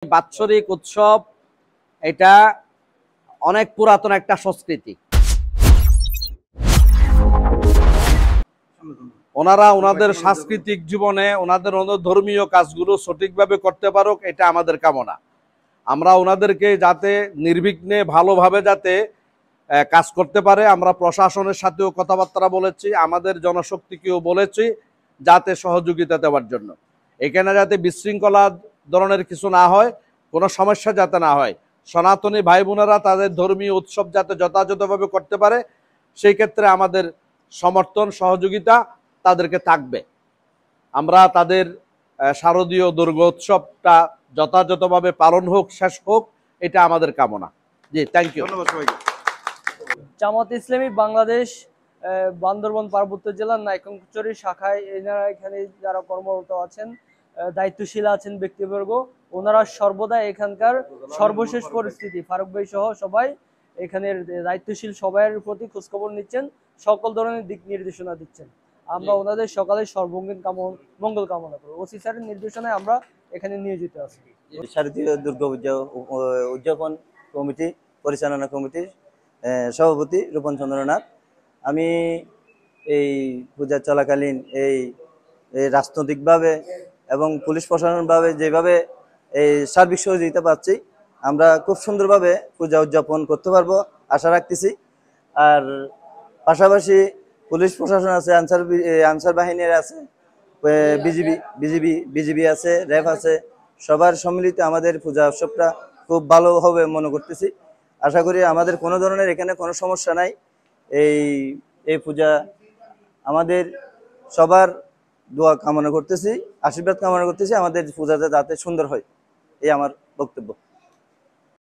বাৎসরিক উৎসব এটা অনেক পুরাতন একটা সংস্কৃতি। ওনারা ওনাদের সাংস্কৃতিক জীবনে ওনাদের ধর্মীয় কাজগুলো সঠিকভাবে করতে পারুক, এটা আমাদের কামনা। আমরা ওনাদেরকে যাতে নির্বিঘ্নে ভালোভাবে যাতে কাজ করতে পারে, আমরা প্রশাসনের সাথেও কথাবার্তা বলেছি, আমাদের জনশক্তিকেও বলেছি যাতে সহযোগিতা দেওয়ার জন্য। এখানে যাতে বিশৃঙ্খলা ধরনের কিছু না হয়, কোনো সমস্যা যাতে না হয়, সনাতনী ভাই বোনেরা তাদের ধর্মীয় উৎসব যাতে যথাযথভাবে করতে পারে, সেই ক্ষেত্রে আমাদের সমর্থন সহযোগিতা তাদেরকে থাকবে। আমরা তাদের শারদীয় দুর্গোৎসবটা যথাযথভাবে পালন হোক, শেষ হোক, এটা আমাদের কামনা। জি, থ্যাংক ইউ। জামাত ইসলামী বাংলাদেশ বান্দরবান পার্বত্য জেলার নাইকংচুরি শাখায় এনারা এখানে যারা কর্মরত আছেন, দায়িত্বশীল আছেন ব্যক্তিবর্গ, ওনারা সর্বদা এখানকার সর্বশেষ পরিস্থিতি ফারুক ভাই সহ সবাই এখানের দায়িত্বশীল সবাইয়ের প্রতি খোঁজখবর নিচ্ছেন, সকল ধরনের দিক নির্দেশনা দিচ্ছেন। আমরা ওনাদের সকালে সর্বঙ্গীন মঙ্গল কামনা করি। ওসি স্যারের নির্দেশনায় আমরা এখানে নিয়োজিত আছি। শারদীয় দুর্গা উদযাপন কমিটি পরিচালনা কমিটির সভাপতি রূপন চন্দ্র নাথ। আমি এই পূজা চলাকালীন এই রাজনৈতিকভাবে এবং পুলিশ প্রশাসনভাবে যেভাবে এই সার্বিক সহযোগিতা পাচ্ছি, আমরা খুব সুন্দরভাবে পূজা উদযাপন করতে পারবো আশা রাখতেছি। আর পাশাপাশি পুলিশ প্রশাসন আছে, আনসার বাহিনীর আছে, বিজিবি আছে, র্যাব আছে, সবার সম্মিলিত আমাদের পূজা উৎসবটা খুব ভালো হবে মনে করতেছি। আশা করি আমাদের কোনো ধরনের এখানে কোনো সমস্যা নাই। এই পূজা আমাদের সবার দোয়া কামনা করতেছি, আশীর্বাদ কামনা করতেছি, আমাদের পূজাটা যাতে সুন্দর হয়, এই আমার বক্তব্য।